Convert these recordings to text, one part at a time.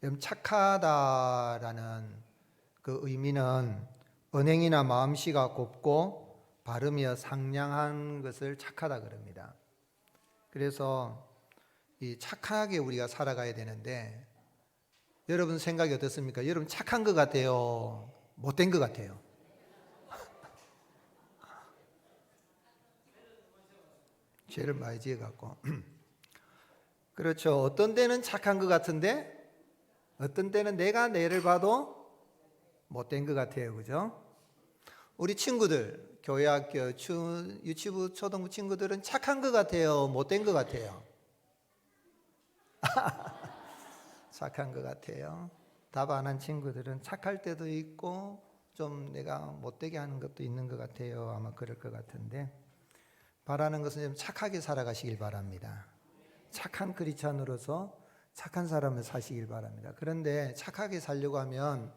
여러분, 착하다라는 그 의미는 언행이나 마음씨가 곱고 발음이여 상냥한 것을 착하다 그럽니다. 그래서 이 착하게 우리가 살아가야 되는데, 여러분 생각이 어떻습니까? 여러분 착한 것 같아요? 못된 것 같아요? 죄를 많이 지어갖고 그렇죠. 어떤 때는 착한 것 같은데 어떤 때는 내가 내를 봐도 못된 것 같아요. 그죠? 우리 친구들, 교회 학교, 유치부, 초등부 친구들은 착한 것 같아요? 못된 것 같아요? 착한 것 같아요. 답 안 한 친구들은 착할 때도 있고 좀 내가 못되게 하는 것도 있는 것 같아요. 아마 그럴 것 같은데, 바라는 것은 좀 착하게 살아가시길 바랍니다. 착한 크리스찬으로서 착한 삶을 사시길 바랍니다. 그런데 착하게 살려고 하면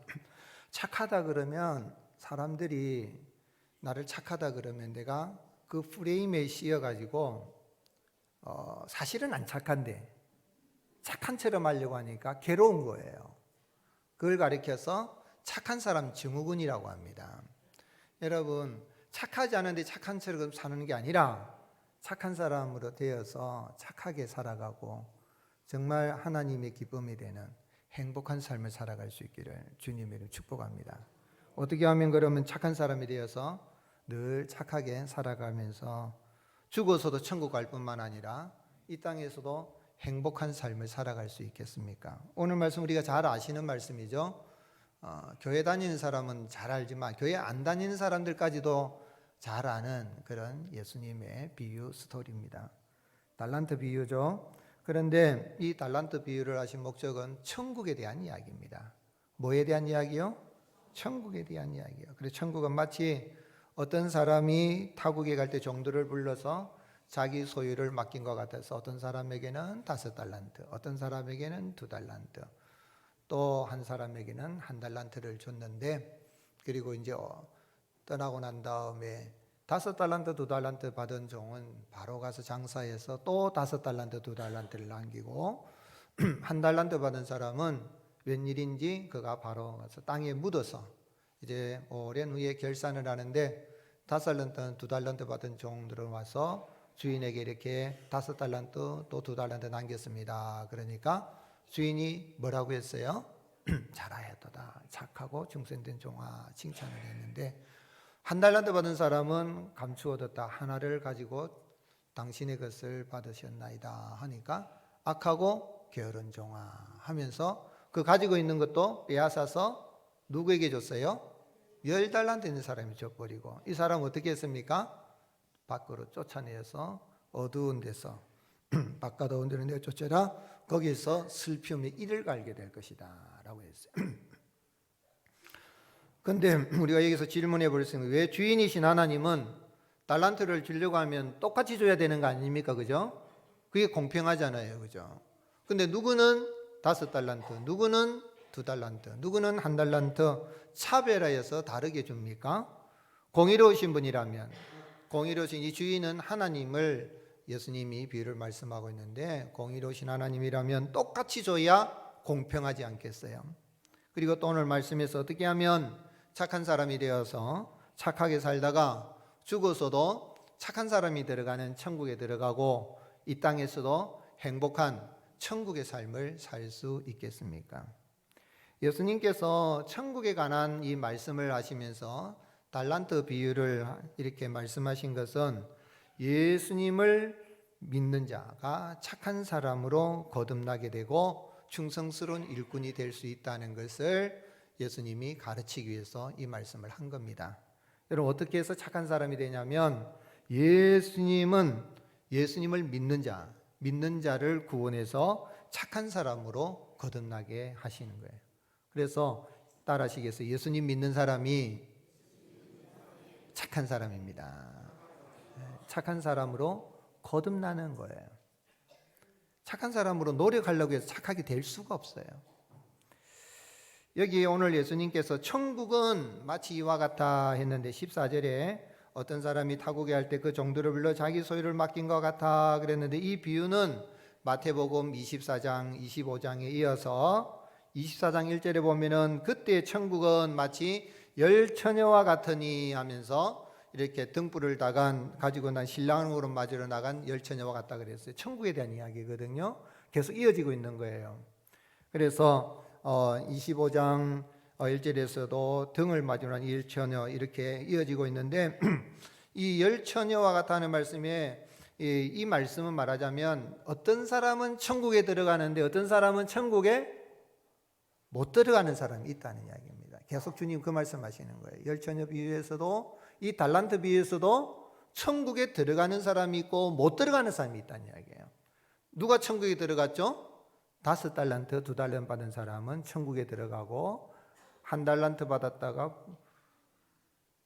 착하다 그러면 사람들이 나를 착하다 그러면 내가 그 프레임에 씌어가지고 사실은 안 착한데 착한 체럼 하려고 하니까 괴로운 거예요. 그걸 가리켜서 착한 사람 증후군이라고 합니다. 여러분, 착하지 않은데 착한 체럼 사는 게 아니라 착한 사람으로 되어서 착하게 살아가고 정말 하나님의 기쁨이 되는 행복한 삶을 살아갈 수 있기를 주님의 이름으로 축복합니다. 어떻게 하면 그러면 착한 사람이 되어서 늘 착하게 살아가면서 죽어서도 천국 갈 뿐만 아니라 이 땅에서도 행복한 삶을 살아갈 수 있겠습니까? 오늘 말씀 우리가 잘 아시는 말씀이죠. 교회 다니는 사람은 잘 알지만 교회 안 다니는 사람들까지도 잘 아는 그런 예수님의 비유 스토리입니다. 달란트 비유죠. 그런데 이 달란트 비유를 하신 목적은 천국에 대한 이야기입니다. 뭐에 대한 이야기요? 천국에 대한 이야기요. 그래서 천국은 마치 어떤 사람이 타국에 갈 때 종들을 불러서 자기 소유를 맡긴 것 같아서 어떤 사람에게는 5달란트, 어떤 사람에게는 2달란트, 또 한 사람에게는 1달란트를 줬는데, 그리고 이제 떠나고 난 다음에 5달란트, 2달란트 받은 종은 바로 가서 장사해서 또 5달란트, 2달란트를 남기고 1달란트 받은 사람은 웬일인지 그가 바로 가서 땅에 묻어서 이제 오랜 후에 결산을 하는데 5달란트, 2달란트 받은 종들은 와서 주인에게 이렇게 5달란트 또 2달란트 남겼습니다. 그러니까 주인이 뭐라고 했어요? 잘하였도다, 착하고 충성된 종아, 칭찬을 했는데 1달란트 받은 사람은 감추어뒀다 하나를 가지고 당신의 것을 받으셨나이다 하니까 악하고 게으른 종아 하면서 그 가지고 있는 것도 빼앗아서 누구에게 줬어요? 10달란트 있는 사람이 줘버리고, 이 사람 어떻게 했습니까? 밖으로 쫓아내서 어두운 데서 바깥 어두운 데로 내쫓아라, 거기서 슬픔의 이를 갈게 될 것이다 라고 했어요. 근데 우리가 여기서 질문해 볼 수 있는 게, 왜 주인이신 하나님은 달란트를 주려고 하면 똑같이 줘야 되는 거 아닙니까? 그죠? 그게 공평하잖아요. 그죠? 근데 누구는 5달란트, 누구는 2달란트, 누구는 1달란트 차별하여서 다르게 줍니까? 공의로우신 분이라면, 공의로우신 이 주인은 하나님을 예수님이 비유를 말씀하고 있는데, 공의로우신 하나님이라면 똑같이 줘야 공평하지 않겠어요? 그리고 또 오늘 말씀에서 어떻게 하면 착한 사람이 되어서 착하게 살다가 죽어서도 착한 사람이 들어가는 천국에 들어가고 이 땅에서도 행복한 천국의 삶을 살 수 있겠습니까? 예수님께서 천국에 관한 이 말씀을 하시면서 달란트 비유를 이렇게 말씀하신 것은 예수님을 믿는 자가 착한 사람으로 거듭나게 되고 충성스러운 일꾼이 될 수 있다는 것을 예수님이 가르치기 위해서 이 말씀을 한 겁니다. 여러분, 어떻게 해서 착한 사람이 되냐면 예수님을 믿는 자를 구원해서 착한 사람으로 거듭나게 하시는 거예요. 그래서 따라하시겠어요? 예수님 믿는 사람이 착한 사람입니다. 착한 사람으로 거듭나는 거예요. 착한 사람으로 노력하려고 해서 착하게 될 수가 없어요. 여기 오늘 예수님께서 천국은 마치 이와 같아 했는데 14절에 어떤 사람이 타국에 할 때 그 종들을 불러 자기 소유를 맡긴 것 같아 그랬는데, 이 비유는 마태복음 24장 25장에 이어서 24장 1절에 보면은 그때 천국은 마치 열처녀와 같으니 하면서 이렇게 등불을 가지고 난 신랑으로 맞으러 나간 열처녀와 같다 그랬어요. 천국에 대한 이야기거든요. 계속 이어지고 있는 거예요. 그래서 25장 1절에서도 등을 맞으러 난 열처녀 이렇게 이어지고 있는데 이 열처녀와 같다는 말씀에 이 말씀은 말하자면 어떤 사람은 천국에 들어가는데 어떤 사람은 천국에 못 들어가는 사람이 있다는 이야기입니다. 계속 주님 그 말씀하시는 거예요. 열처녀 비유에서도 이 달란트 비유에서도 천국에 들어가는 사람이 있고 못 들어가는 사람이 있다는 이야기예요. 누가 천국에 들어갔죠? 5달란트, 2달란트 받은 사람은 천국에 들어가고 1달란트 받았다가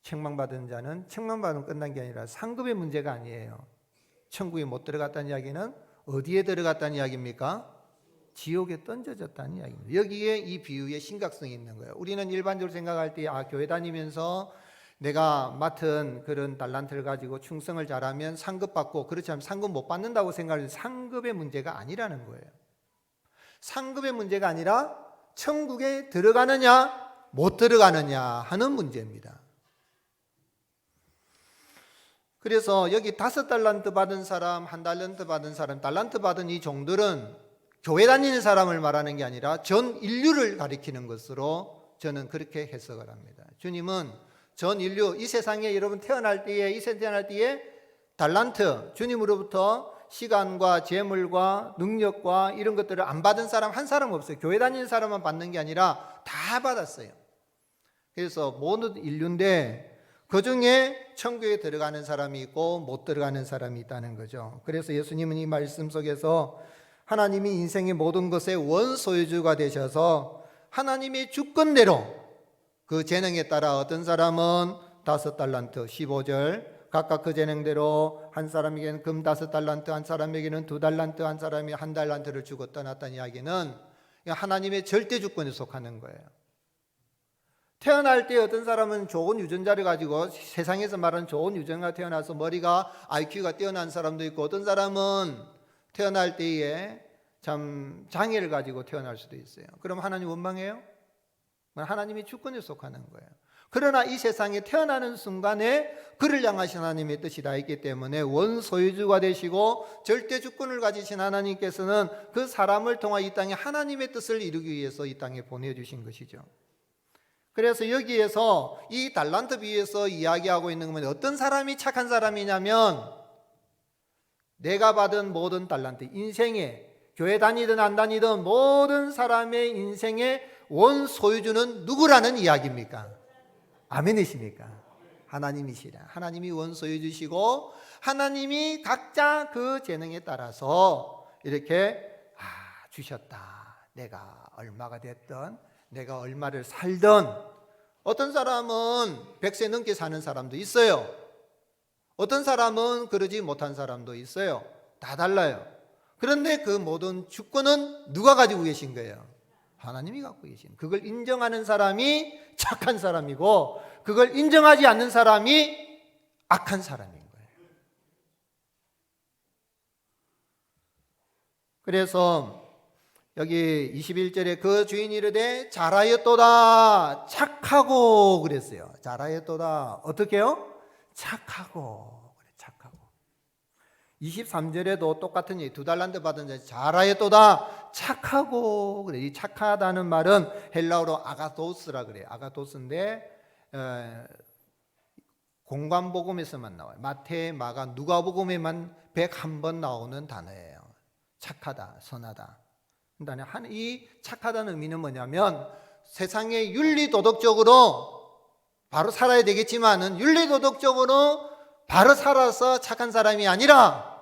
책망받은 자는 책망받으면 끝난 게 아니라 상급의 문제가 아니에요. 천국에 못 들어갔다는 이야기는 어디에 들어갔다는 이야기입니까? 지옥에 던져졌다는 이야기입니다. 여기에 이 비유의 심각성이 있는 거예요. 우리는 일반적으로 생각할 때 교회 다니면서 내가 맡은 그런 달란트를 가지고 충성을 잘하면 상급 받고 그렇지 않으면 상급 못 받는다고 생각하는데 상급의 문제가 아니라는 거예요. 상급의 문제가 아니라 천국에 들어가느냐 못 들어가느냐 하는 문제입니다. 그래서 여기 5달란트 받은 사람, 1달란트 받은 사람, 달란트 받은 이 종들은 교회 다니는 사람을 말하는 게 아니라 전 인류를 가리키는 것으로 저는 그렇게 해석을 합니다. 주님은 전 인류, 이 세상에 여러분 태어날 때에 달란트, 주님으로부터 시간과 재물과 능력과 이런 것들을 안 받은 사람 한 사람 없어요. 교회 다니는 사람만 받는 게 아니라 다 받았어요. 그래서 모든 인류인데 그 중에 천국에 들어가는 사람이 있고 못 들어가는 사람이 있다는 거죠. 그래서 예수님은 이 말씀 속에서 하나님이 인생의 모든 것의 원소유주가 되셔서 하나님의 주권대로 그 재능에 따라 어떤 사람은 5달란트 15절 각각 그 재능대로 한 사람에게는 금 5달란트, 한 사람에게는 2달란트, 한 사람이 1달란트를 주고 떠났다는 이야기는 하나님의 절대 주권에 속하는 거예요. 태어날 때 어떤 사람은 좋은 유전자를 가지고 세상에서 말하는 좋은 유전자가 태어나서 머리가 IQ가 뛰어난 사람도 있고 어떤 사람은 태어날 때에 참 장애를 가지고 태어날 수도 있어요. 그럼 하나님 원망해요? 하나님의 주권에 속하는 거예요. 그러나 이 세상에 태어나는 순간에 그를 향하신 하나님의 뜻이 다 있기 때문에 원소유주가 되시고 절대 주권을 가지신 하나님께서는 그 사람을 통해 이 땅에 하나님의 뜻을 이루기 위해서 이 땅에 보내주신 것이죠. 그래서 여기에서 이 달란트 비유에서 이야기하고 있는 건 어떤 사람이 착한 사람이냐면 내가 받은 모든 달란트, 인생에 교회 다니든 안 다니든 모든 사람의 인생의 원소유주는 누구라는 이야기입니까? 아멘이십니까? 하나님이시라. 하나님이 원소유주시고 하나님이 각자 그 재능에 따라서 이렇게 주셨다. 내가 얼마가 됐든 내가 얼마를 살든 어떤 사람은 100세 넘게 사는 사람도 있어요. 어떤 사람은 그러지 못한 사람도 있어요. 다 달라요. 그런데 그 모든 주권은 누가 가지고 계신 거예요? 하나님이 갖고 계신. 그걸 인정하는 사람이 착한 사람이고 그걸 인정하지 않는 사람이 악한 사람인 거예요. 그래서 여기 21절에 그 주인이 이르되 잘하였도다 착하고 그랬어요. 잘하였도다 어떻게요? 착하고 그래 착하고. 23절에도 똑같은 얘기 2달란트 받은 자 잘하였도다 착하고 그래. 이 착하다는 말은 헬라어로 아가도스라 그래요. 아가도스인데 공관복음에서만 나와요. 마태, 마가, 누가복음에만 101번 나오는 단어예요. 착하다, 선하다. 이 착하다는 의미는 뭐냐면 세상에 윤리도덕적으로 바로 살아야 되겠지만은 윤리도덕적으로 바로 살아서 착한 사람이 아니라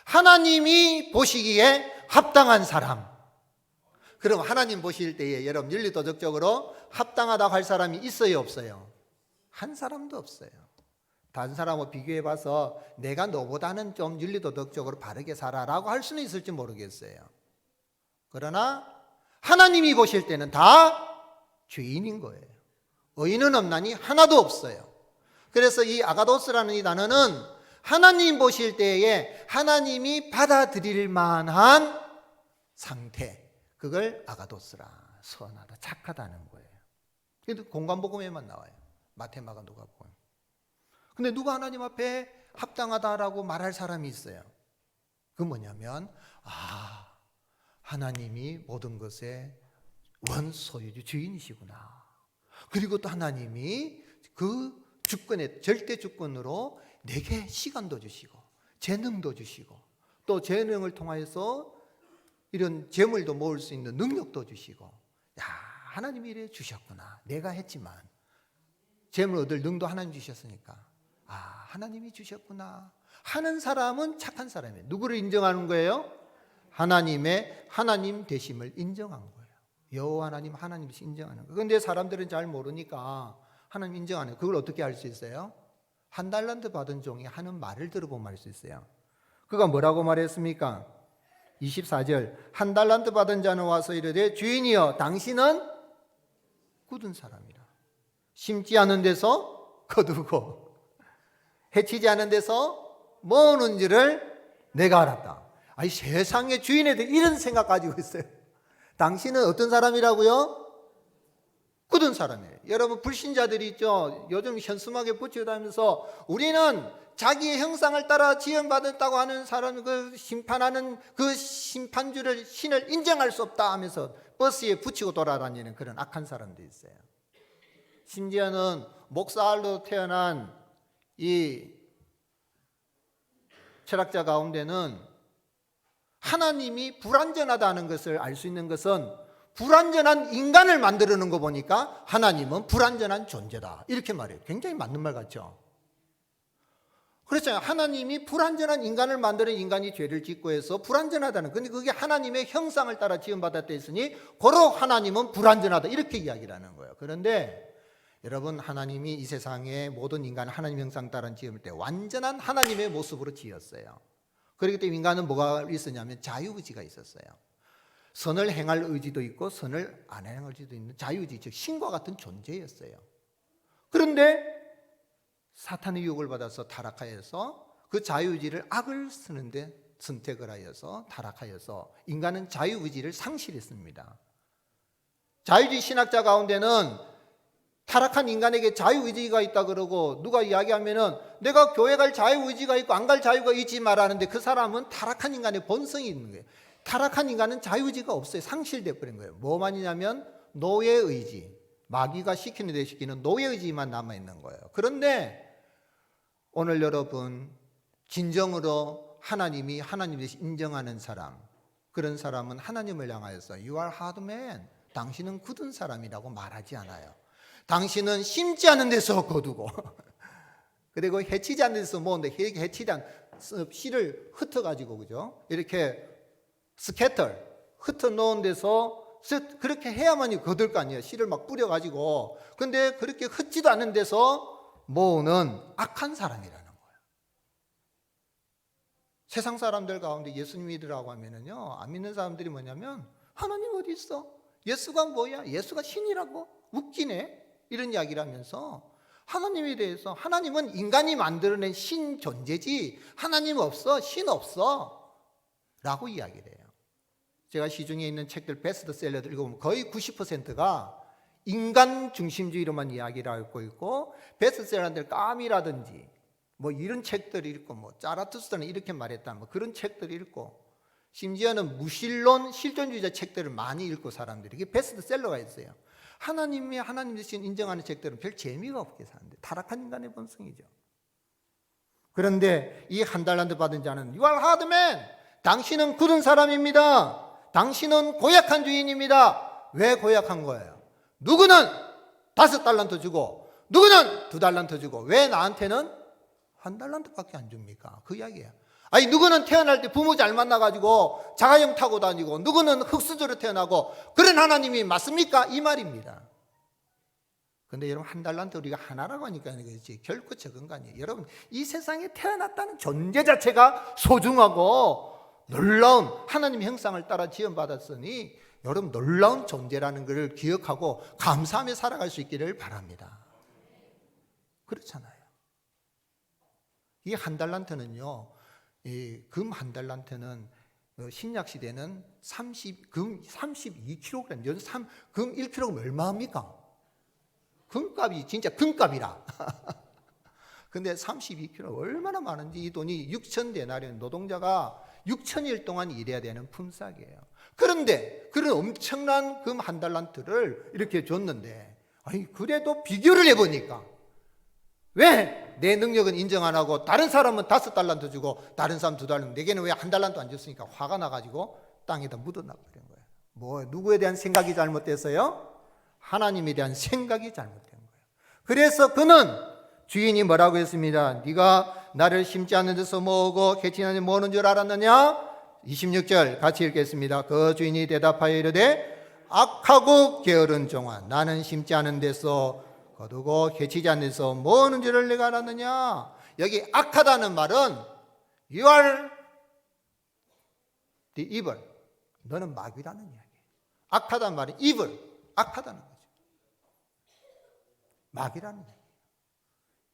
하나님이 보시기에 합당한 사람. 그럼 하나님 보실 때에 여러분 윤리도덕적으로 합당하다고 할 사람이 있어요 없어요? 한 사람도 없어요. 다른 사람하고 비교해 봐서 내가 너보다는 좀 윤리도덕적으로 바르게 살아라고 할 수는 있을지 모르겠어요. 그러나 하나님이 보실 때는 다 죄인인 거예요. 의인은 없나니 하나도 없어요. 그래서 이 아가도스라는 이 단어는 하나님 보실 때에 하나님이 받아들일 만한 상태, 그걸 아가도스라 선하다, 착하다는 거예요. 그래도 공관복음에만 나와요. 마태마가 누가복음. 근데 누가 하나님 앞에 합당하다라고 말할 사람이 있어요. 그 뭐냐면 하나님이 모든 것의 원소유주 주인이시구나. 그리고 또 하나님이 그 주권의 절대 주권으로 내게 시간도 주시고 재능도 주시고 또 재능을 통하여서 이런 재물도 모을 수 있는 능력도 주시고, 하나님이 이래 주셨구나. 내가 했지만 재물 얻을 능도 하나님 주셨으니까 하나님이 주셨구나 하는 사람은 착한 사람이에요. 누구를 인정하는 거예요? 하나님의 하나님 되심을 인정한 거예요. 여호와 하나님 하나님이시 인정하는 거예요. 그런데 사람들은 잘 모르니까 하나님 인정하는 거예요. 그걸 어떻게 알 수 있어요? 한 달란트 받은 종이 하는 말을 들어보면 알 수 있어요. 그가 뭐라고 말했습니까? 24절 한 달란트 받은 자는 와서 이르되 주인이여 당신은 굳은 사람이라. 심지 않은 데서 거두고 해치지 않은 데서 모으는 줄을 내가 알았다. 아니 세상의 주인에 대해 이런 생각 가지고 있어요. 당신은 어떤 사람이라고요? 굳은 사람이에요. 여러분 불신자들이 있죠. 요즘 현수막에 붙이고 다니면서 우리는 자기의 형상을 따라 지음받았다고 하는 사람, 그 심판하는 그 심판주를 신을 인정할 수 없다 하면서 버스에 붙이고 돌아다니는 그런 악한 사람도 있어요. 심지어는 목사로 태어난 이 철학자 가운데는 하나님이 불완전하다는 것을 알 수 있는 것은 불완전한 인간을 만들어 놓은 거 보니까 하나님은 불완전한 존재다 이렇게 말해요. 굉장히 맞는 말 같죠. 그렇잖아요. 하나님이 불완전한 인간을 만드는 인간이 죄를 짓고 해서 불완전하다는, 근데 그게 하나님의 형상을 따라 지음받았다 했으니 고로 하나님은 불완전하다 이렇게 이야기를 하는 거예요. 그런데 여러분 하나님이 이 세상의 모든 인간을 하나님 형상 따라 지을 때 완전한 하나님의 모습으로 지었어요. 그렇기 때문에 인간은 뭐가 있었냐면 자유의지가 있었어요. 선을 행할 의지도 있고 선을 안 행할 의지도 있는 자유의지, 즉 신과 같은 존재였어요. 그런데 사탄의 유혹을 받아서 타락하여서 그 자유의지를 악을 쓰는데 선택을 하여서 타락하여서 인간은 자유의지를 상실했습니다. 자유주의 신학자 가운데는 타락한 인간에게 자유의지가 있다 그러고, 누가 이야기하면은 내가 교회 갈 자유의지가 있고 안 갈 자유가 있지 말하는데 그 사람은 타락한 인간의 본성이 있는 거예요. 타락한 인간은 자유의지가 없어요. 상실되어 버린 거예요. 뭐만이냐면 노예의지, 마귀가 시키는 데 시키는 노예의지만 남아있는 거예요. 그런데 오늘 여러분 진정으로 하나님이 하나님을 인정하는 사람, 그런 사람은 하나님을 향하여서 You are hard man, 당신은 굳은 사람이라고 말하지 않아요. 당신은 심지 않은 데서 거두고 그리고 해치지 않는 데서 모으는데, 해치지 않은 씨를 흩어가지고 그죠? 이렇게 스캐터 흩어 놓은 데서 그렇게 해야만이 거둘 거 아니에요. 씨를 막 뿌려가지고. 근데 그렇게 흩지도 않은 데서 모으는 악한 사람이라는 거예요. 세상 사람들 가운데 예수님 믿으라고 하면은요, 안 믿는 사람들이 뭐냐면 하나님 어디 있어? 예수가 뭐야? 예수가 신이라고? 웃기네? 이런 이야기를 하면서 하나님에 대해서, 하나님은 인간이 만들어낸 신 존재지 하나님 없어, 신 없어 라고 이야기를 해요. 제가 시중에 있는 책들 베스트셀러들 읽어보면 거의 90%가 인간 중심주의로만 이야기를 하고 있고, 베스트셀러들 까미라든지 뭐 이런 책들을 읽고, 뭐 자라투스트는 이렇게 말했다 뭐 그런 책들을 읽고, 심지어는 무신론 실존주의자 책들을 많이 읽고 사람들이, 이게 베스트셀러가 있어요. 하나님이 하나님 대신 인정하는 책들은 별 재미가 없게 사는데, 타락한 인간의 본성이죠. 그런데 이 한 달란트 받은 자는 You are hard man, 당신은 굳은 사람입니다. 당신은 고약한 주인입니다. 왜 고약한 거예요? 누구는 5달란트 주고 누구는 2달란트 주고 왜 나한테는 1달란트밖에 안 줍니까? 그 이야기예요. 아니 누구는 태어날 때 부모 잘 만나가지고 자가용 타고 다니고 누구는 흙수저로 태어나고, 그런 하나님이 맞습니까? 이 말입니다. 그런데 여러분 1달란트 우리가 하나라고 하니까 그렇지 결코 적은 거 아니에요. 여러분 이 세상에 태어났다는 존재 자체가 소중하고 놀라운 하나님의 형상을 따라 지음받았으니 여러분 놀라운 존재라는 것을 기억하고 감사하며 살아갈 수 있기를 바랍니다. 그렇잖아요. 이 1달란트는요, 이 금 1달란트는 신약 시대는 금 32kg, 금 1kg 얼마입니까? 금값이 진짜 금값이라. 근데 32kg 얼마나 많은지, 이 돈이 6,000데나리온, 노동자가 6,000일 동안 일해야 되는 품삯이에요. 그런데 그런 엄청난 금 한 달란트를 이렇게 줬는데, 아니 그래도 비교를 해보니까 왜 내 능력은 인정 안 하고 다른 사람은 5달란트 주고 다른 사람 2달란트, 내게는 왜 1달란트 안 줬으니까 화가 나가지고 땅에다 묻어놔 버린 거예요. 뭐 누구에 대한 생각이 잘못됐어요? 하나님에 대한 생각이 잘못된 거예요. 그래서 그는, 주인이 뭐라고 했습니다. 네가 나를 심지 않는 데서 뭐고 캐치 않는 데 뭐는 줄 알았느냐? 26절 같이 읽겠습니다. 그 주인이 대답하여 이르되 악하고 게으른 종아, 나는 심지 않은 데서 거두고 캐치지 않는 데서 뭐는 줄을 내가 알았느냐? 여기 악하다는 말은 You are the evil, 너는 마귀라는 이야기예요. 악하다는 말은 evil, 악하다는 거죠. 마귀라는 이야기예요.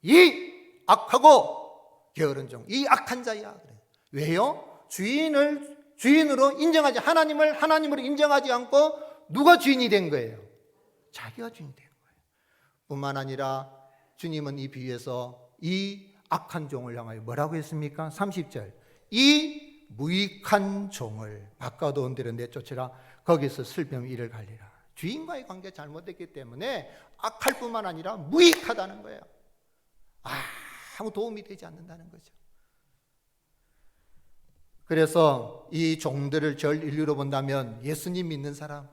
이 악하고 게으른 종, 이 악한 자야. 그래. 왜요? 주인으로 인정하지, 하나님으로 인정하지 않고 누가 주인이 된 거예요? 자기가 주인이 된 거예요. 뿐만 아니라 주님은 이 비유에서 이 악한 종을 향하여 뭐라고 했습니까? 30절, 이 무익한 종을 바꿔놓은 데로 내쫓으라. 거기서 슬픔이 이를 갈리라. 주인과의 관계가 잘못됐기 때문에 악할 뿐만 아니라 무익하다는 거예요. 아무 도움이 되지 않는다는 거죠. 그래서 이 종들을 절 인류로 본다면 예수님 믿는 사람,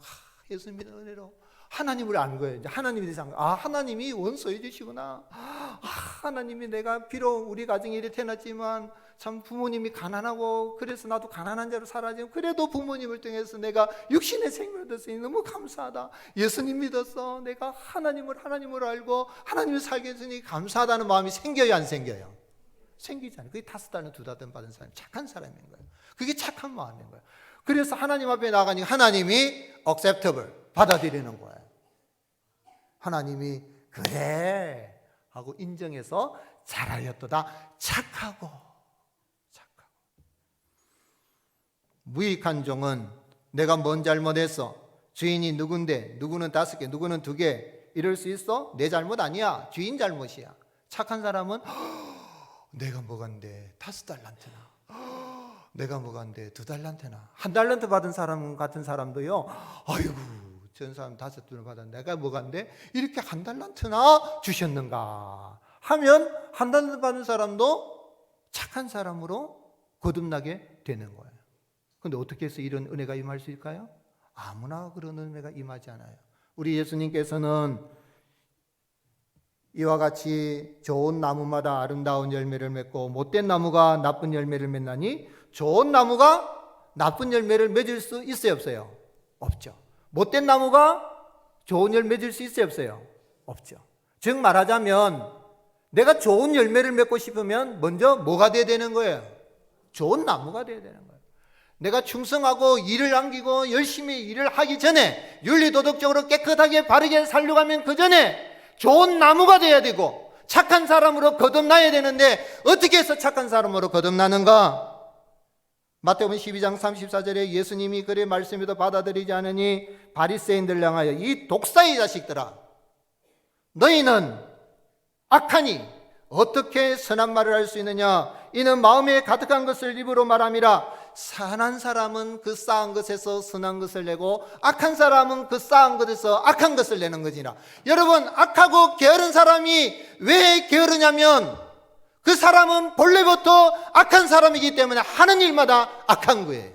예수님 믿는 은혜로 하나님을 아는 거예요. 이제 하나님에 대해서 하나님이 원소해 주시구나. 하나님이, 내가 비록 우리 가정에 이렇게 태어났지만 참 부모님이 가난하고 그래서 나도 가난한 자로 살아지만 그래도 부모님을 통해서 내가 육신의 생명을 얻었으니 너무 감사하다. 예수님 믿어서 내가 하나님을 알고 하나님을 살게 했으니 감사하다는 마음이 생겨요, 안 생겨요? 생기잖아요. 그게 5달러 2달러 받은 사람이 착한 사람인 거예요. 그게 착한 마음인 거예요. 그래서 하나님 앞에 나가니까 하나님이 acceptable, 받아들이는 거예요. 하나님이 그래 하고 인정해서 잘하였도다. 착하고. 무익한 종은 내가 뭔 잘못했어? 주인이 누군데, 누구는 5개, 누구는 2개 이럴 수 있어? 내 잘못 아니야. 주인 잘못이야. 착한 사람은 내가 뭐간데 5달란트나, 내가 뭐간데 2달란트나, 1달란트 받은 사람 같은 사람도요, 아이고 전 사람 5달란트 받았는데 내가 뭐간데 이렇게 1달란트나 주셨는가 하면 1달란트 받은 사람도 착한 사람으로 거듭나게 되는 거예요. 그런데 어떻게 해서 이런 은혜가 임할 수 있을까요? 아무나 그런 은혜가 임하지 않아요. 우리 예수님께서는 이와 같이 좋은 나무마다 아름다운 열매를 맺고 못된 나무가 나쁜 열매를 맺나니, 좋은 나무가 나쁜 열매를 맺을 수 있어요, 없어요? 없죠. 못된 나무가 좋은 열매 맺을 수 있어요, 없어요? 없죠. 즉 말하자면 내가 좋은 열매를 맺고 싶으면 먼저 뭐가 돼야 되는 거예요? 좋은 나무가 돼야 되는 거예요. 내가 충성하고 일을 남기고 열심히 일을 하기 전에, 윤리도덕적으로 깨끗하게 바르게 살려고 하면 그 전에 좋은 나무가 돼야 되고 착한 사람으로 거듭나야 되는데, 어떻게 해서 착한 사람으로 거듭나는가? 마태복음 12장 34절에 예수님이 그의 말씀에도 받아들이지 않으니 바리새인들 향하여 이 독사의 자식들아, 너희는 악하니 어떻게 선한 말을 할 수 있느냐? 이는 마음에 가득한 것을 입으로 말함이라. 선한 사람은 그 쌓은 것에서 선한 것을 내고 악한 사람은 그 쌓은 것에서 악한 것을 내는 것이라. 여러분, 악하고 게으른 사람이 왜 게으르냐면 그 사람은 본래부터 악한 사람이기 때문에 하는 일마다 악한 거예요.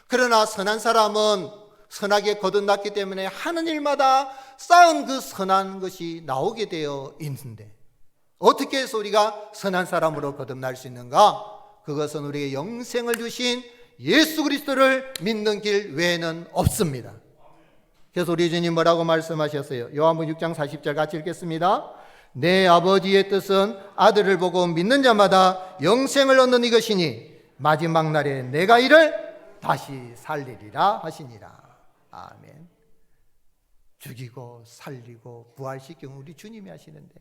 그러나 선한 사람은 선하게 거듭났기 때문에 하는 일마다 쌓은 그 선한 것이 나오게 되어 있는데, 어떻게 해서 우리가 선한 사람으로 거듭날 수 있는가? 그것은 우리에게 영생을 주신 예수 그리스도를 믿는 길 외에는 없습니다. 그래서 우리 주님 뭐라고 말씀하셨어요? 요한복음 6장 40절 같이 읽겠습니다. 내 아버지의 뜻은 아들을 보고 믿는 자마다 영생을 얻는 이것이니 마지막 날에 내가 이를 다시 살리리라 하시니라. 아멘. 죽이고 살리고 부활시키는 우리 주님이 하시는데,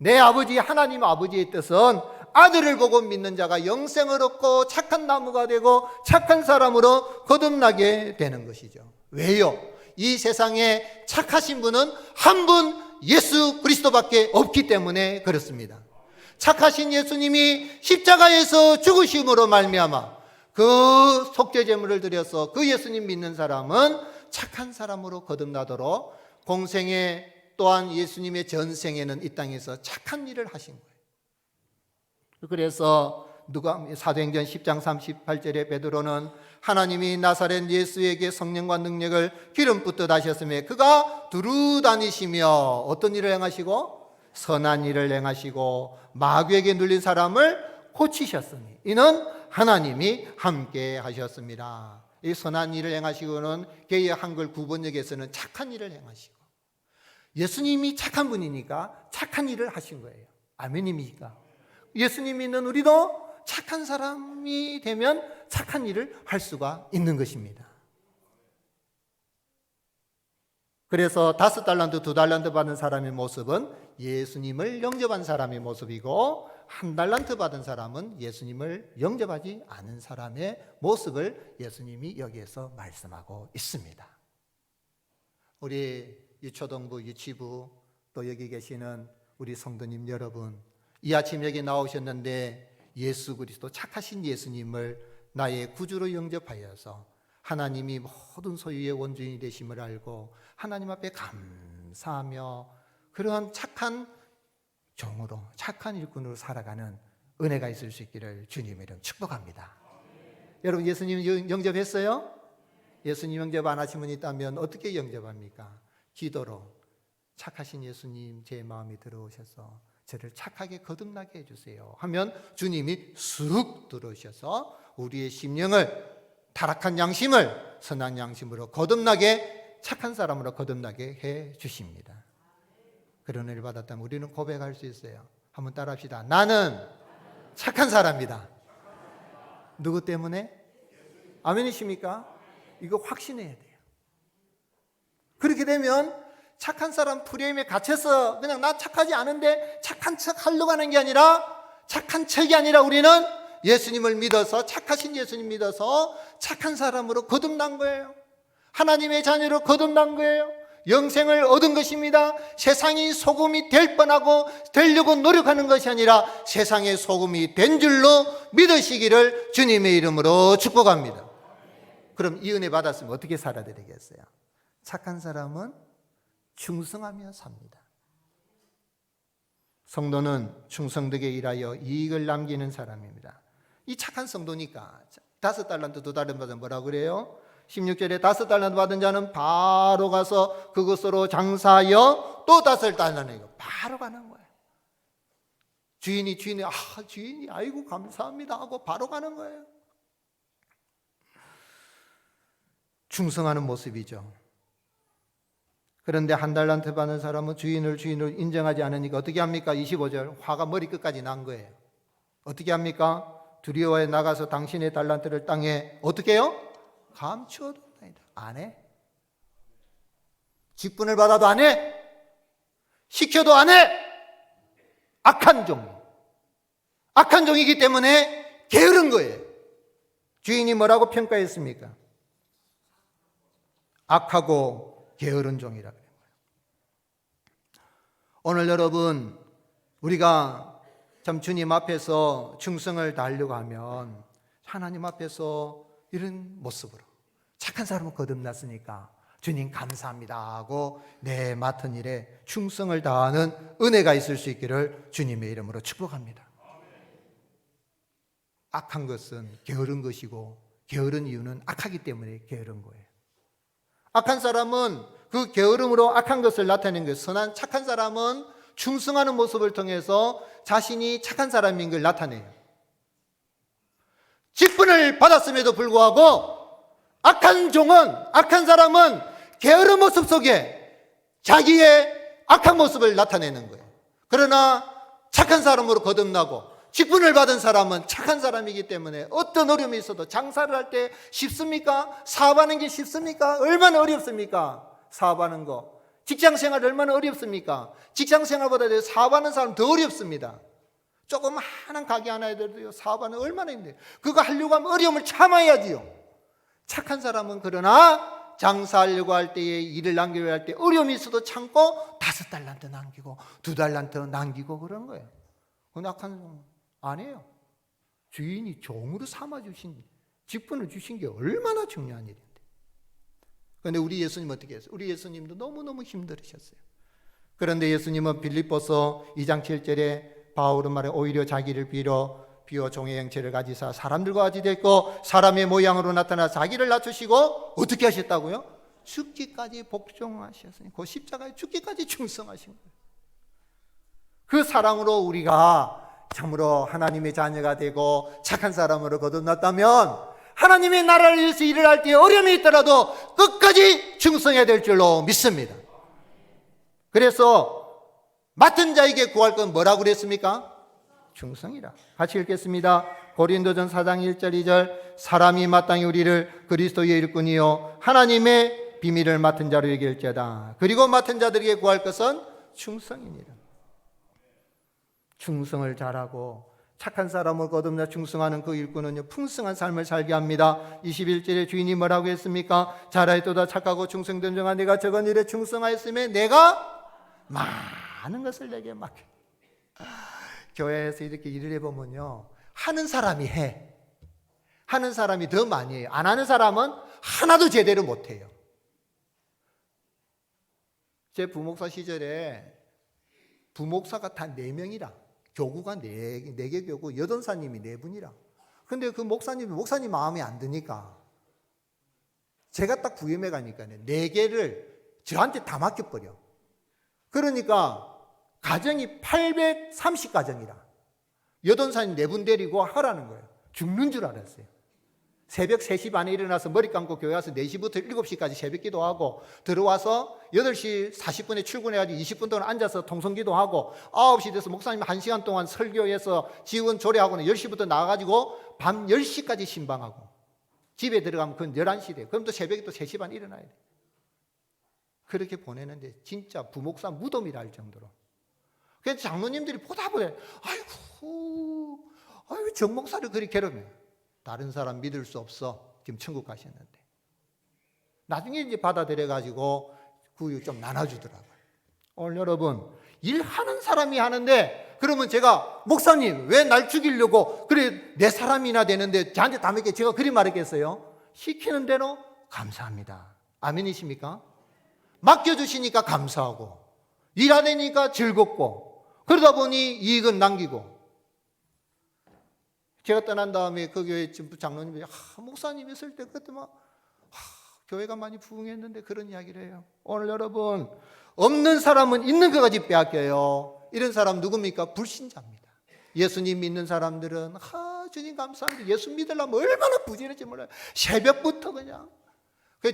내 아버지 하나님 아버지의 뜻은 아들을 보고 믿는 자가 영생을 얻고 착한 나무가 되고 착한 사람으로 거듭나게 되는 것이죠. 왜요? 이 세상에 착하신 분은 한 분 예수 그리스도밖에 없기 때문에 그렇습니다. 착하신 예수님이 십자가에서 죽으심으로 말미암아 그 속죄 제물을 드려서 그 예수님 믿는 사람은 착한 사람으로 거듭나도록 공생에 또한 예수님의 전생에는 이 땅에서 착한 일을 하신 거예요. 그래서 사도행전 10장 38절에 베드로는 하나님이 나사렛 예수에게 성령과 능력을 기름 붓듯 하셨으며 그가 두루 다니시며 어떤 일을 행하시고 선한 일을 행하시고 마귀에게 눌린 사람을 고치셨으니 이는 하나님이 함께 하셨습니다. 이 선한 일을 행하시고는 개의 한글 9번역에서는 착한 일을 행하시고, 예수님이 착한 분이니까 착한 일을 하신 거예요. 아멘입니까? 예수님 믿는 우리도 착한 사람이 되면 착한 일을 할 수가 있는 것입니다. 그래서 5달란트, 2달란트 받은 사람의 모습은 예수님을 영접한 사람의 모습이고 1달란트 받은 사람은 예수님을 영접하지 않은 사람의 모습을 예수님이 여기에서 말씀하고 있습니다. 우리 유초동부, 유치부 또 여기 계시는 우리 성도님 여러분, 이 아침 여기 나오셨는데 예수 그리스도 착하신 예수님을 나의 구주로 영접하여서 하나님이 모든 소유의 원주인이 되심을 알고 하나님 앞에 감사하며 그러한 착한 종으로 착한 일꾼으로 살아가는 은혜가 있을 수 있기를 주님의 이름 축복합니다. 여러분 예수님 영접했어요? 예수님 영접 안 하신 분이 있다면 어떻게 영접합니까? 기도로 착하신 예수님 제 마음에 들어오셔서 저를 착하게 거듭나게 해주세요 하면 주님이 쑥 들어오셔서 우리의 심령을 타락한 양심을 선한 양심으로 거듭나게 착한 사람으로 거듭나게 해 주십니다. 그런 은혜를 받았다면 우리는 고백할 수 있어요. 한번 따라합시다. 나는 착한 사람이다. 누구 때문에? 아멘이십니까? 이거 확신해야 돼요. 그렇게 되면 착한 사람 프레임에 갇혀서 그냥 나 착하지 않은데 착한 척 하려고 하는 게 아니라, 착한 척이 아니라 우리는 예수님을 믿어서, 착하신 예수님 믿어서 착한 사람으로 거듭난 거예요. 하나님의 자녀로 거듭난 거예요. 영생을 얻은 것입니다. 세상이 소금이 될 뻔하고 되려고 노력하는 것이 아니라 세상의 소금이 된 줄로 믿으시기를 주님의 이름으로 축복합니다. 그럼 이 은혜 받았으면 어떻게 살아야 되겠어요? 착한 사람은 충성하며 삽니다. 성도는 충성되게 일하여 이익을 남기는 사람입니다. 이 착한 성도니까 5달란트 2달란트 받으면 뭐라고 그래요? 16절에 5달란트 받은 자는 바로 가서 그것으로 장사하여 또 5달란트 바로 가는 거예요. 주인이 아이고 감사합니다 하고 바로 가는 거예요. 충성하는 모습이죠. 그런데 1달란트 받는 사람은 주인을 인정하지 않으니까 어떻게 합니까? 25절 화가 머리끝까지 난 거예요. 어떻게 합니까? 두려워해 나가서 당신의 달란트를 땅에 어떻게 해요? 감추어둔다. 안 해. 직분을 받아도 안 해. 시켜도 안 해. 악한 종이기 때문에 게으른 거예요. 주인이 뭐라고 평가했습니까? 악하고 게으른 종이라 그래요. 오늘 여러분, 우리가 참 주님 앞에서 충성을 다하려고 하면 하나님 앞에서 이런 모습으로 착한 사람은 거듭났으니까 주님 감사합니다 하고 내 맡은 일에 충성을 다하는 은혜가 있을 수 있기를 주님의 이름으로 축복합니다. 악한 것은 게으른 것이고 게으른 이유는 악하기 때문에 게으른 거예요. 악한 사람은 그 게으름으로 악한 것을 나타내는 거예요. 선한 착한 사람은 충성하는 모습을 통해서 자신이 착한 사람인 걸 나타내요. 직분을 받았음에도 불구하고 악한 사람은 게으른 모습 속에 자기의 악한 모습을 나타내는 거예요. 그러나 착한 사람으로 거듭나고 직분을 받은 사람은 착한 사람이기 때문에 어떤 어려움이 있어도 장사를 할 때 쉽습니까? 사업하는 게 쉽습니까? 얼마나 어렵습니까? 사업하는 거. 직장 생활 얼마나 어렵습니까? 직장 생활보다 사업하는 사람 더 어렵습니다. 조그마한 가게 하나 해도 사업하는 얼마나 힘들어요. 그거 하려고 하면 어려움을 참아야지요. 착한 사람은 그러나 장사하려고 할 때에, 일을 남기려고 할 때 어려움이 있어도 참고 5달란트 남기고 2달란트 남기고 그런 거예요. 그 악한 사람은 안 해요. 주인이 종으로 삼아주신 직분을 주신 게 얼마나 중요한 일인데. 그런데 우리 예수님 어떻게 했어요? 우리 예수님도 너무너무 힘들으셨어요. 그런데 예수님은 빌립보서 2장 7절에 바울은 말해 오히려 자기를 비워 종의 형체를 가지사 사람들과 같이 됐고 사람의 모양으로 나타나 자기를 낮추시고 어떻게 하셨다고요? 죽기까지 복종하셨으니 그 십자가에 죽기까지 충성하신 거예요. 그 사랑으로 우리가 참으로 하나님의 자녀가 되고 착한 사람으로 거듭났다면 하나님의 나라를 위해서 일을 할 때 어려움이 있더라도 끝까지 충성해야 될 줄로 믿습니다. 그래서 맡은 자에게 구할 건 뭐라고 그랬습니까? 충성이라. 같이 읽겠습니다. 고린도전 4장 1절 2절 사람이 마땅히 우리를 그리스도의 일꾼이요 하나님의 비밀을 맡은 자로 여길지어다. 그리고 맡은 자들에게 구할 것은 충성이니라. 충성을 잘하고 착한 사람을 거듭나 충성하는 그 일꾼은요 풍성한 삶을 살게 합니다. 21절에 주인이 뭐라고 했습니까? 잘하였도다 착하고 충성된 종아 내가 적은 일에 충성하였으면 내가 많은 것을 내게 맡겨. 교회에서 이렇게 일을 해보면요 하는 사람이 해. 하는 사람이 더 많이 해요. 안 하는 사람은 하나도 제대로 못해요. 제 부목사 시절에 부목사가 다 4명이라 교구가 4개 교구 여전사님이 4분이라. 근데 그 목사님 마음에 안 드니까 제가 딱 부임해 가니까 4개를 저한테 다 맡겨버려. 그러니까 가정이 830가정이라 여전사님 4분 데리고 하라는 거예요. 죽는 줄 알았어요. 새벽 3시 반에 일어나서 머리 감고 교회 와서 4시부터 7시까지 새벽 기도하고 들어와서 8시 40분에 출근해가지고 20분 동안 앉아서 통성기도하고 9시 돼서 목사님 1시간 동안 설교해서 지원 조례하고는 10시부터 나와가지고 밤 10시까지 신방하고 집에 들어가면 그건 11시 돼요. 그럼 또 새벽에 또 3시 반 일어나야 돼요. 그렇게 보내는데 진짜 부목사 무덤이라 할 정도로. 그래서 장로님들이 보다 아이고 정 목사를 그리 괴롭혀요. 다른 사람 믿을 수 없어. 지금 천국 가셨는데. 나중에 이제 받아들여가지고 구유 좀 나눠주더라고요. 오늘 여러분, 일하는 사람이 하는데, 그러면 제가, 목사님, 왜 날 죽이려고, 그래, 내 사람이나 되는데, 저한테 다 믿게 제가 그리 말했겠어요? 시키는 대로 감사합니다. 아멘이십니까? 맡겨주시니까 감사하고, 일하니까 즐겁고, 그러다 보니 이익은 남기고, 제가 떠난 다음에 그 교회 장로님이 목사님 있을 때 그때 교회가 많이 부흥했는데 그런 이야기를 해요. 오늘 여러분 없는 사람은 있는 것까지 빼앗겨요. 이런 사람 누굽니까? 불신자입니다. 예수님 믿는 사람들은 주님 감사합니다. 예수 믿으려면 얼마나 부지런지 몰라요. 새벽부터 그냥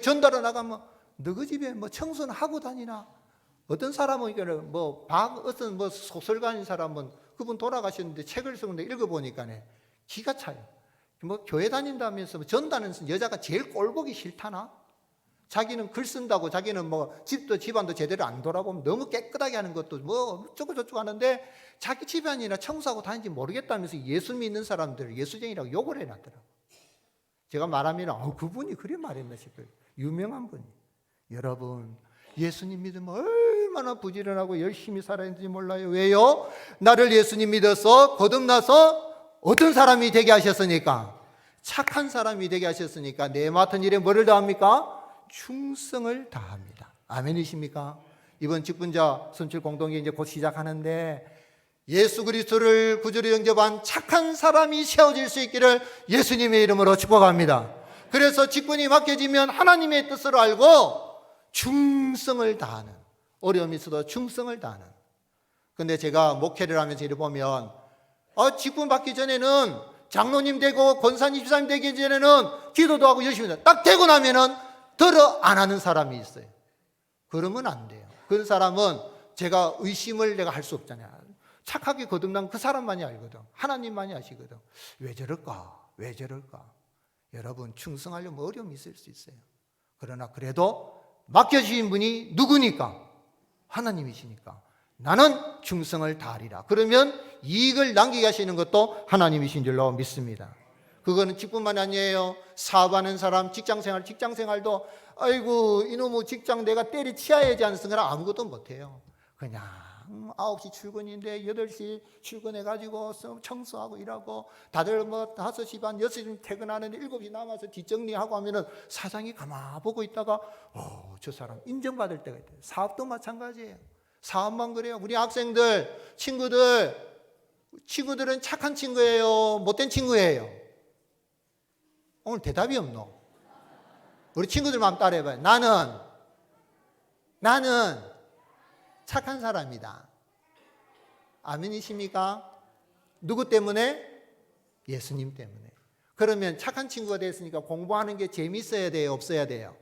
전달을 나가면 너희 집에 청소는 하고 다니나? 어떤 사람은 어떤 소설가인 사람은 그분 돌아가셨는데 책을 쓰는데 읽어보니까네. 기가 차요. 교회 다닌다면서 전다는 여자가 제일 꼴보기 싫다나? 자기는 글 쓴다고 자기는 집도 집안도 제대로 안 돌아보면 너무 깨끗하게 하는 것도 어쩌고저쩌고 하는데 자기 집안이나 청소하고 다니는지 모르겠다면서 예수 믿는 사람들 예수쟁이라고 욕을 해놨더라고. 제가 말하면 그분이 그래 말했나 싶어요. 유명한 분이. 여러분 예수님 믿으면 얼마나 부지런하고 열심히 살아야 되는지 몰라요. 왜요? 나를 예수님 믿어서 거듭나서 어떤 사람이 되게 하셨으니까? 착한 사람이 되게 하셨으니까 내 맡은 일에 뭐를 다합니까? 충성을 다합니다. 아멘이십니까? 이번 직분자 선출 공동회 이제 곧 시작하는데 예수 그리스도를 구주로 영접한 착한 사람이 세워질 수 있기를 예수님의 이름으로 축복합니다. 그래서 직분이 맡겨지면 하나님의 뜻을 알고 충성을 다하는, 어려움이 있어도 충성을 다하는. 근데 제가 목회를 하면서 이를 보면 직분 받기 전에는 장로님 되고 권사님 집사님 되기 전에는 기도도 하고 열심히 해요. 딱 되고 나면은 들어 안 하는 사람이 있어요. 그러면 안 돼요. 그런 사람은 제가 의심을 내가 할 수 없잖아요. 착하게 거듭난 그 사람만이 알거든. 하나님만이 아시거든. 왜 저럴까? 왜 저럴까? 여러분 충성하려면 어려움이 있을 수 있어요. 그러나 그래도 맡겨주신 분이 누구니까? 하나님이시니까 나는 충성을 다하리라. 그러면 이익을 남기게 하시는 것도 하나님이신 줄로 믿습니다. 그거는 직분만 아니에요. 사업하는 사람, 직장생활도 아이고 이놈의 직장 내가 때리치어야지 않는 순간 아무것도 못해요. 그냥 9시 출근인데 8시 출근해가지고 청소하고 일하고 다들 뭐 5시 반 6시 퇴근하는데 7시 남아서 뒷정리하고 하면은 사장이 가만 보고 있다가 저 사람 인정받을 때가 있대요. 사업도 마찬가지예요. 사업만 그래요. 우리 학생들, 친구들은 착한 친구예요? 못된 친구예요? 오늘 대답이 없노? 우리 친구들만 한번 따라해봐요. 나는 착한 사람이다. 아멘이십니까? 누구 때문에? 예수님 때문에. 그러면 착한 친구가 됐으니까 공부하는 게 재밌어야 돼요? 없어야 돼요?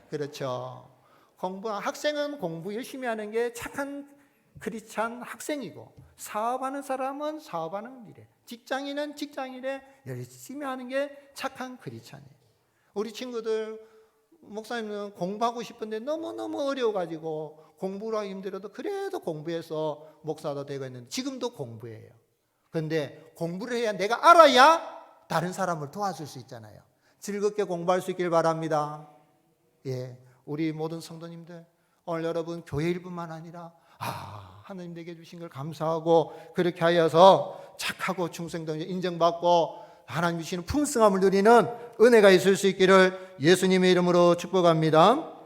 그렇죠. 학생은 공부 열심히 하는 게 착한 크리스찬 학생이고, 사업하는 사람은 사업하는 일에, 직장인은 직장인에 열심히 하는 게 착한 크리스찬이에요. 우리 친구들, 목사님은 공부하고 싶은데 너무너무 어려워가지고 공부를 하기 힘들어도 그래도 공부해서 목사도 되고 있는데 지금도 공부해요. 그런데 공부를 해야, 내가 알아야 다른 사람을 도와줄 수 있잖아요. 즐겁게 공부할 수 있길 바랍니다. 예, 우리 모든 성도님들, 오늘 여러분 교회 일뿐만 아니라 하나님 내게 주신 걸 감사하고 그렇게 하여서 착하고 충성도 인정받고 하나님 주시는 풍성함을 누리는 은혜가 있을 수 있기를 예수님의 이름으로 축복합니다.